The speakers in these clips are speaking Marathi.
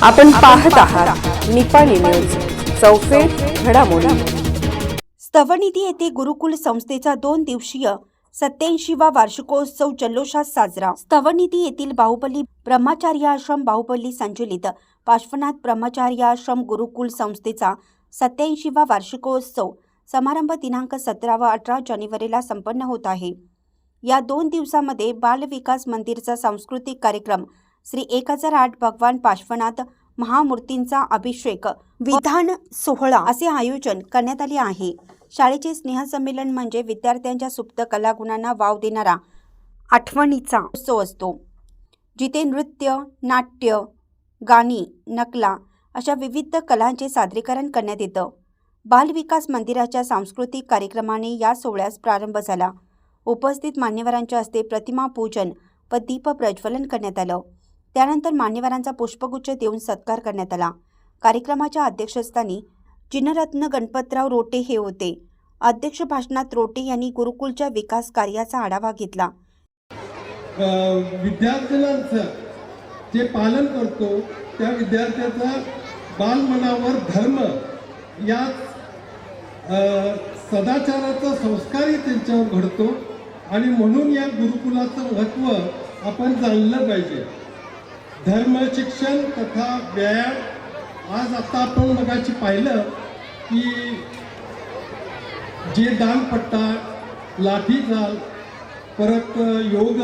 आपण पाहत आहात निपाणी न्यूज, चौफेर घडामोडी। स्तवनिधी येथे गुरुकुल संस्थेचा 2 दिवसीय 87वा वार्षिकोत्सव जल्लोषात साजरा। स्तवनिधी येथील बाहुबली ब्रह्मचार्य आश्रम बाहुबली संचलित पार्श्वनाथ ब्रह्मचार्य आश्रम गुरुकुल संस्थेचा 87वा वार्षिकोत्सव समारंभ दिनांक 17 व 18 जानेवारीला संपन्न होत आहे। या 2 दिवसांमध्ये बाल विकास मंदिरचा सांस्कृतिक कार्यक्रम, श्री 1008 भगवान पार्श्वनाथ महामूर्तींचा अभिषेक, विधान सोहळा असे आयोजन करण्यात आले आहे। शाळेचे स्नेहसंमेलन म्हणजे विद्यार्थ्यांच्या सुप्त कलागुणांना वाव देणारा आठवणीचा उत्सव असतो, जिथे नृत्य, नाट्य, गाणी, नकला अशा विविध कलांचे सादरीकरण करण्यात येतं। बाल विकास मंदिराच्या सांस्कृतिक कार्यक्रमाने या सोहळ्यास प्रारंभ झाला। उपस्थित मान्यवरांच्या हस्ते प्रतिमा पूजन व दीप प्रज्वलन करण्यात आलं। त्यानंतर मान्यवरांचा पुष्पगुच्छ देऊन सत्कार करण्यात आला। कार्यक्रमाच्या अध्यक्षस्थानी जिनरत्न गणपतराव रोटे हे होते। अध्यक्ष भाषणात रोटे यांनी गुरुकुलच्या विकास कार्याचा आढावा घेतला। विद्यार्थ्यांचं जे पालन करतो त्या विद्यार्थ्याचा बालमनावर धर्म या सदाचाराचा संस्कारही त्यांच्यावर घडतो आणि म्हणून या गुरुकुलाचं महत्त्व आपण जाणलं पाहिजे। धर्म शिक्षण तथा व्यायाम, आज आता आपण मगाशी पाहिलं की जे दांडपट्टा, लाठीचाल, परत योग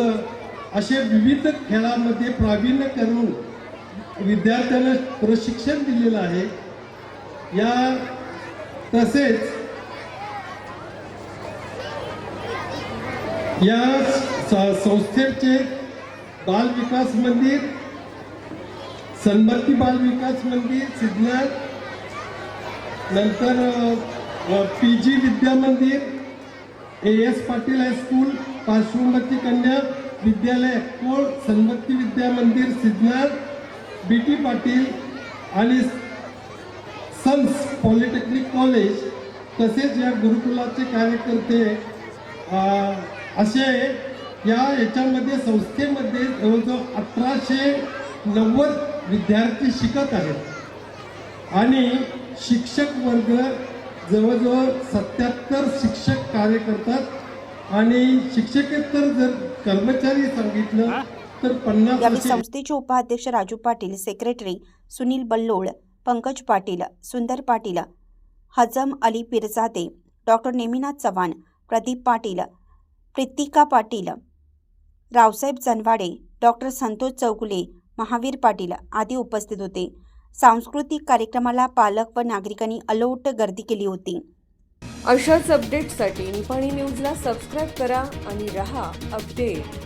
असे विविध खेळामध्ये प्रावीण्य करून विद्यार्थ्यांना प्रशिक्षण दिलेलं आहे। या तसेच या संस्थेचे बाल विकास मंदिर, सन्मती बाल विकास मंदिर सिद्धनाथ, नंतर PG विद्या मंदिर, AS पाटील हायस्कूल, पार्श्वमती कन्या विद्यालय अक्कोळ, सन्मती विद्या मंदिर सिद्धनाथ, BT पाटील आणि सन्स पॉलिटेक्निक कॉलेज, तसेच या गुरुकुलाचे कार्यकर्ते असे याच्यामध्ये संस्थेमध्ये जवळजवळ 1890 विद्यार्थी शिकत आहेत आणि शिक्षक वर्ग जवळजवळ 77 शिक्षक कार्य करतात आणि शिक्षकेतर जर कर्मचारी सांगितलं तर 50। यावेळी संस्थेचे उपाध्यक्ष राजू पाटील, सेक्रेटरी सुनील बल्लोळ, पंकज पाटील, सुंदर पाटील, हजम अली पिरजादे, डॉक्टर नेमिनाथ चव्हाण, प्रदीप पाटील, प्रीतिका पाटील, रावसाहेब जनवाडे, डॉक्टर संतोष चौगुले, महावीर पाटील आदी उपस्थित होते। सांस्कृतिक कार्यक्रमाला पालक व नागरिकांनी अलोट गर्दी केली होती। अशाच अपडेट्ससाठी निपाणी न्यूजला सबस्क्राईब करा आणि रहा अपडेट।